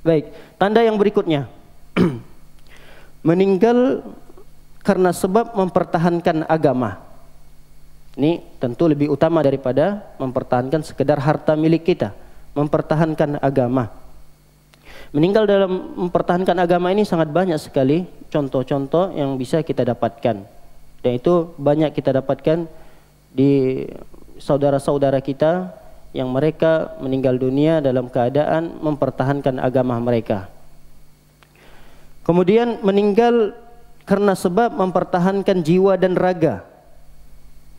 Baik, tanda yang berikutnya. Meninggal karena sebab mempertahankan agama. Ini tentu lebih utama daripada mempertahankan sekedar harta milik kita. Mempertahankan agama. Meninggal dalam mempertahankan agama ini sangat banyak sekali contoh-contoh yang bisa kita dapatkan. Dan itu banyak kita dapatkan di saudara-saudara kita yang mereka meninggal dunia dalam keadaan mempertahankan agama mereka. Kemudian meninggal karena sebab mempertahankan jiwa dan raga.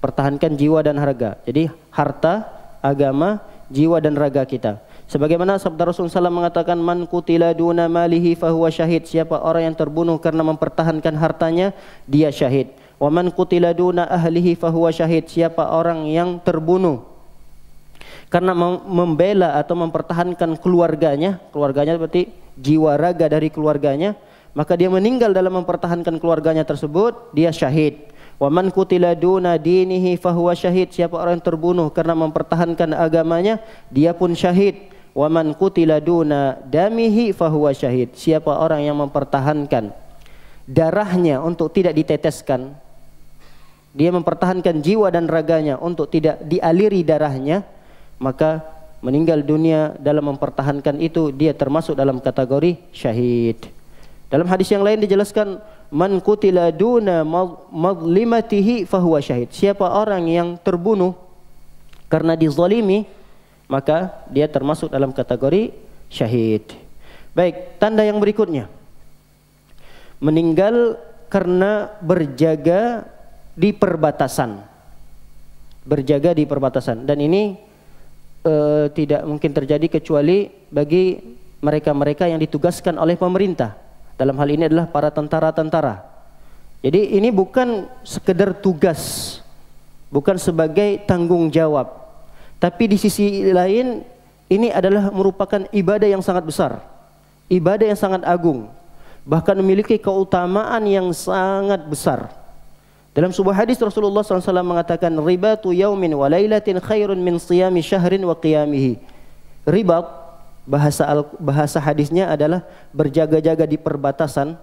Pertahankan jiwa dan raga. Jadi harta, agama, jiwa dan raga kita. Sebagaimana sabda Rasulullah SAW mengatakan, man qutila duna malihi fahuwa syahid. Siapa orang yang terbunuh karena mempertahankan hartanya, dia syahid. Wa man qutila duna ahlihi fahuwa syahid. Siapa orang yang terbunuh karena membela atau mempertahankan keluarganya berarti jiwa raga dari keluarganya, maka dia meninggal dalam mempertahankan keluarganya tersebut, dia syahid. Wa man qutila duna dinihi fahuwa syahid. Siapa orang yang terbunuh karena mempertahankan agamanya, dia pun syahid. Wa man qutila duna damihi fahuwa syahid. Siapa orang yang mempertahankan darahnya untuk tidak diteteskan, dia mempertahankan jiwa dan raganya untuk tidak dialiri darahnya, maka meninggal dunia dalam mempertahankan itu, dia termasuk dalam kategori syahid. Dalam hadis yang lain dijelaskan, man qutila duna madlimatihi fahuwa syahid. Siapa orang yang terbunuh karena dizalimi, maka dia termasuk dalam kategori syahid. Baik, tanda yang berikutnya. Meninggal karena berjaga di perbatasan. Berjaga di perbatasan. Dan ini tidak mungkin terjadi kecuali bagi mereka-mereka yang ditugaskan oleh pemerintah. Dalam hal ini adalah para tentara-tentara. Jadi ini bukan sekedar tugas, bukan sebagai tanggung jawab, tapi di sisi lain ini adalah merupakan ibadah yang sangat besar, ibadah yang sangat agung, bahkan memiliki keutamaan yang sangat besar. Dalam sebuah hadis Rasulullah SAW mengatakan, ribatu yaumin wa lailatin khairun min siyami syahrin wa qiyamihi. Ribat, bahasa hadisnya adalah berjaga-jaga di perbatasan,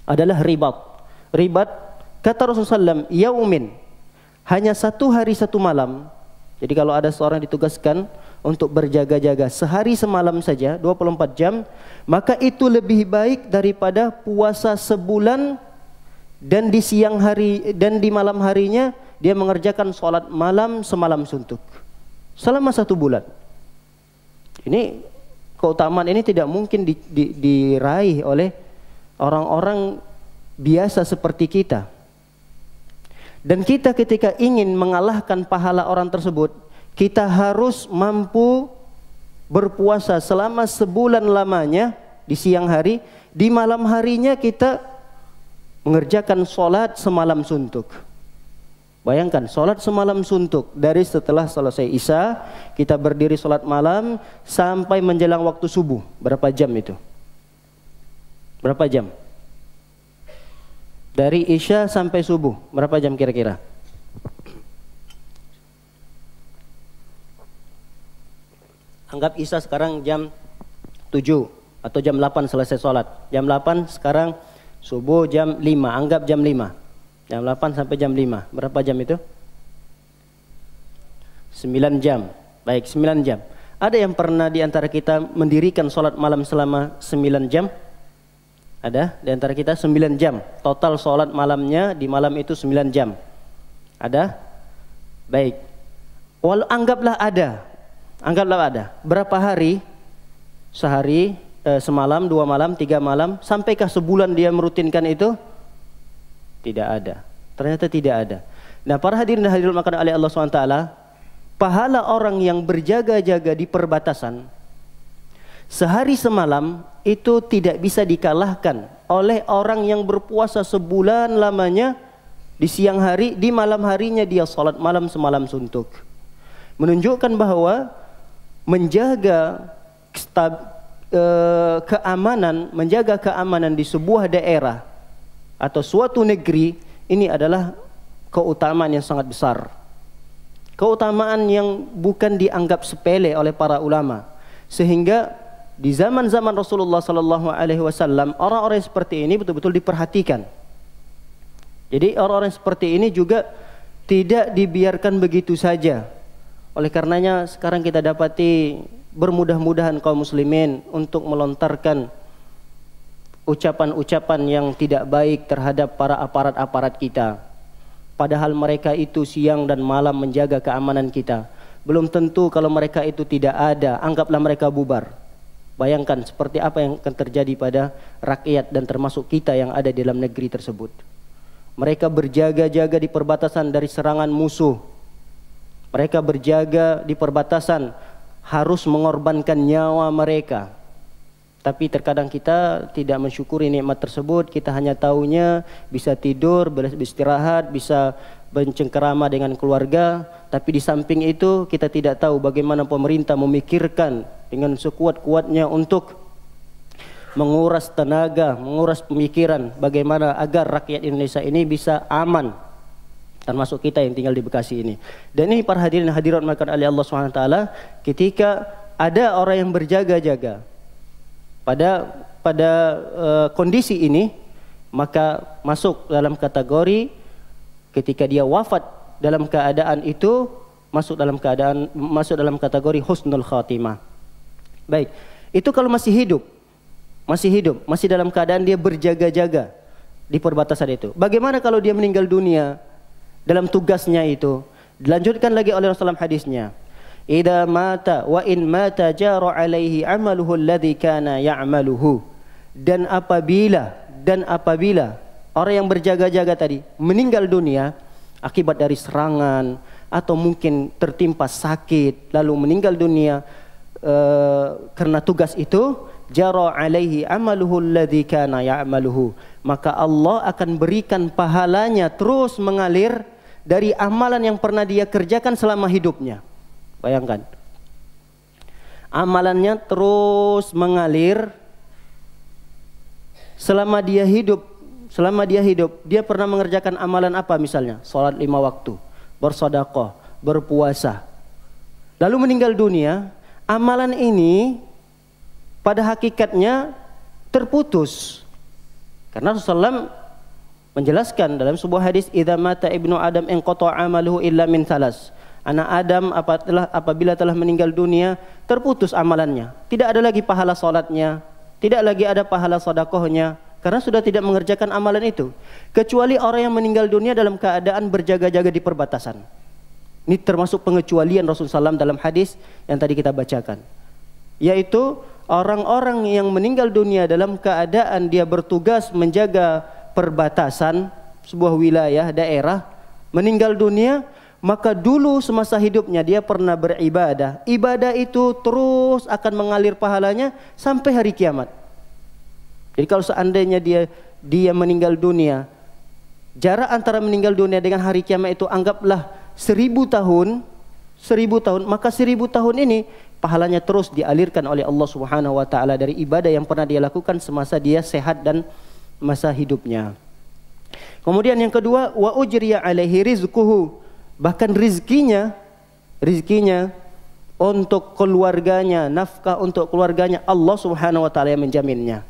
adalah ribat. Ribat, kata Rasulullah SAW, yaumin, hanya satu hari satu malam. Jadi kalau ada seorang ditugaskan untuk berjaga-jaga sehari semalam saja, 24 jam, maka itu lebih baik daripada puasa sebulan. Dan di siang hari dan di malam harinya dia mengerjakan sholat malam semalam suntuk selama 1 bulan. Ini keutamaan ini tidak mungkin diraih oleh orang-orang biasa seperti kita. Dan kita ketika ingin mengalahkan pahala orang tersebut, kita harus mampu berpuasa selama sebulan lamanya di siang hari, di malam harinya kita mengerjakan sholat semalam suntuk. Bayangkan, sholat semalam suntuk. Dari setelah selesai isya, kita berdiri sholat malam sampai menjelang waktu subuh. Berapa jam itu? Berapa jam? Dari isya sampai subuh, berapa jam kira-kira? Anggap isya sekarang jam 7 atau jam 8 selesai sholat. Jam 8 sekarang subuh jam 5, anggap jam 5. Jam 8 sampai jam 5. Berapa jam itu? 9 jam. Baik, 9 jam. Ada yang pernah di antara kita mendirikan sholat malam selama 9 jam? Ada di antara kita 9 jam. Total sholat malamnya di malam itu 9 jam. Ada? Baik. Anggaplah ada. Anggaplah ada. Berapa hari? Sehari, semalam, 2 malam, 3 malam, sampaikah sebulan dia merutinkan itu? Tidak ada. Ternyata tidak ada. Nah, para hadirin dan hadirat makanan oleh Allah SWT, pahala orang yang berjaga-jaga di perbatasan sehari semalam itu tidak bisa dikalahkan oleh orang yang berpuasa sebulan lamanya di siang hari, di malam harinya dia sholat malam semalam suntuk. Menunjukkan bahwa menjaga keamanan, menjaga keamanan di sebuah daerah atau suatu negeri, ini adalah keutamaan yang sangat besar. Keutamaan yang bukan dianggap sepele oleh para ulama. Sehingga di zaman-zaman Rasulullah sallallahu alaihi wasallam orang-orang seperti ini betul-betul diperhatikan. Jadi orang-orang seperti ini juga tidak dibiarkan begitu saja. Oleh karenanya sekarang kita dapati bermudah-mudahan kaum muslimin untuk melontarkan ucapan-ucapan yang tidak baik terhadap para aparat-aparat kita. Padahal mereka itu siang dan malam menjaga keamanan kita. Belum tentu kalau mereka itu tidak ada, anggaplah mereka bubar. Bayangkan seperti apa yang akan terjadi pada rakyat dan termasuk kita yang ada di dalam negeri tersebut. Mereka berjaga-jaga di perbatasan dari serangan musuh. Mereka berjaga di perbatasan harus mengorbankan nyawa mereka. Tapi terkadang kita tidak mensyukuri nikmat tersebut. Kita hanya tahunya bisa tidur, beristirahat, bisa bercengkerama dengan keluarga. Tapi di samping itu kita tidak tahu bagaimana pemerintah memikirkan dengan sekuat-kuatnya untuk menguras tenaga, menguras pemikiran bagaimana agar rakyat Indonesia ini bisa aman, termasuk kita yang tinggal di Bekasi ini. Dan ini para hadirin hadirat melakukan oleh Allah SWT, ketika ada orang yang berjaga-jaga pada kondisi ini, maka masuk dalam kategori ketika dia wafat dalam keadaan itu masuk dalam kategori husnul khatimah. Baik, itu kalau masih hidup, masih dalam keadaan dia berjaga-jaga di perbatasan itu. Bagaimana kalau dia meninggal dunia dalam tugasnya itu? Dilanjutkan lagi oleh Rasulullah hadisnya. Idza mata wa in mata jara alaihi amaluhu alladhi kana ya'maluhu. Dan apabila orang yang berjaga-jaga tadi meninggal dunia akibat dari serangan atau mungkin tertimpa sakit lalu meninggal dunia karena tugas itu, jara alaihi amaluhu alladhi kana ya'maluhu, maka Allah akan berikan pahalanya terus mengalir dari amalan yang pernah dia kerjakan selama hidupnya. Bayangkan, amalannya terus mengalir selama dia hidup. Dia pernah mengerjakan amalan apa misalnya? Salat 5 waktu, bersedekah, berpuasa. Lalu meninggal dunia, amalan ini pada hakikatnya terputus. Karena Rasulullah menjelaskan dalam sebuah hadis, idza mata ibnu adam inqata amaluhu illa min thalas. Anak Adam apabila telah meninggal dunia, terputus amalannya. Tidak ada lagi pahala salatnya, tidak lagi ada pahala sedekahnya, karena sudah tidak mengerjakan amalan itu. Kecuali orang yang meninggal dunia dalam keadaan berjaga-jaga di perbatasan. Ini termasuk pengecualian Rasulullah SAW dalam hadis yang tadi kita bacakan, yaitu orang-orang yang meninggal dunia dalam keadaan dia bertugas menjaga perbatasan sebuah wilayah, daerah, meninggal dunia, maka dulu semasa hidupnya dia pernah beribadah. Ibadah itu terus akan mengalir pahalanya sampai hari kiamat. Jadi kalau seandainya dia meninggal dunia, jarak antara meninggal dunia dengan hari kiamat itu anggaplah 1000 tahun, maka 1000 tahun ini pahalanya terus dialirkan oleh Allah Subhanahu wa taala dari ibadah yang pernah dia lakukan semasa dia sehat dan masa hidupnya. Kemudian yang kedua, wa ujriya alaihi rizquhu, bahkan rizkinya untuk keluarganya, nafkah untuk keluarganya, Allah Subhanahu wa taala yang menjaminnya.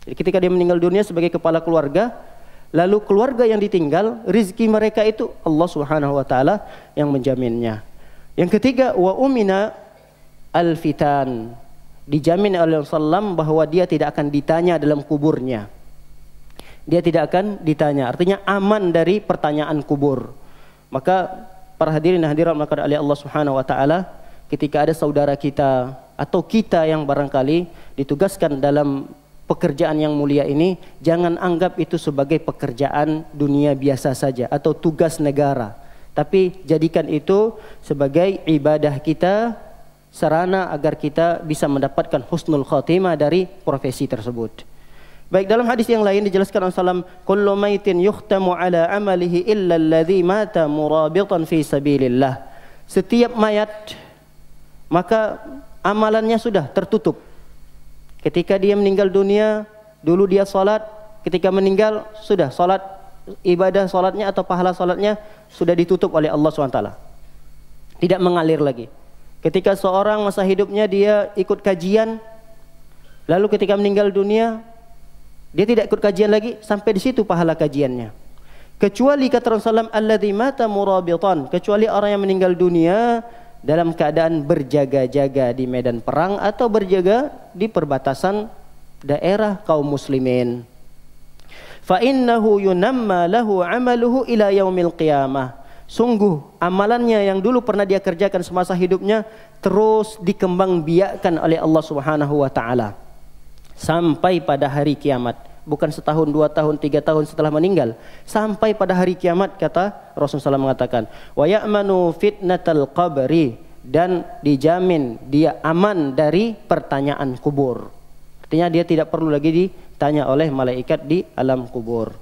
Jadi ketika dia meninggal dunia sebagai kepala keluarga, lalu keluarga yang ditinggal, rizki mereka itu Allah Subhanahu wa taala yang menjaminnya. Yang ketiga, wa umina al-fitan, dijamin oleh Rasulullah bahwa dia tidak akan ditanya dalam kuburnya. Dia tidak akan ditanya, artinya aman dari pertanyaan kubur. Maka para hadirin dan hadirat maka oleh Allah Subhanahu wa taala, ketika ada saudara kita atau kita yang barangkali ditugaskan dalam pekerjaan yang mulia ini, jangan anggap itu sebagai pekerjaan dunia biasa saja atau tugas negara, tapi jadikan itu sebagai ibadah kita, sarana agar kita bisa mendapatkan husnul khatimah dari profesi tersebut. Baik, dalam hadis yang lain dijelaskan Rasulullah, kullu maitin yukhtamu ala amalihi illa alladhi mata murabitan fi sabilillah. Setiap mayat maka amalannya sudah tertutup. Ketika dia meninggal dunia, dulu dia salat, ketika meninggal sudah salat, ibadah salatnya atau pahala salatnya sudah ditutup oleh Allah SWT. Tidak mengalir lagi. Ketika seorang masa hidupnya dia ikut kajian, Lalu ketika meninggal dunia, dia tidak ikut kajian lagi, sampai di situ pahala kajiannya. Kecuali kata Rasulullah, alladzi mata murabitan, kecuali orang yang meninggal dunia dalam keadaan berjaga-jaga di medan perang atau berjaga di perbatasan daerah kaum muslimin. Fa innahu yunamma lahu amaluhu ila yaumil qiyamah. Sungguh amalannya yang dulu pernah dia kerjakan semasa hidupnya terus dikembangbiakkan oleh Allah Subhanahu wa taala sampai pada hari kiamat. Bukan setahun, 2 tahun, 3 tahun setelah meninggal, sampai pada hari kiamat, kata Rasulullah SAW mengatakan, wa ya'manu fitnatal qabri, dan dijamin dia aman dari pertanyaan kubur. Artinya dia tidak perlu lagi ditanya oleh malaikat di alam kubur.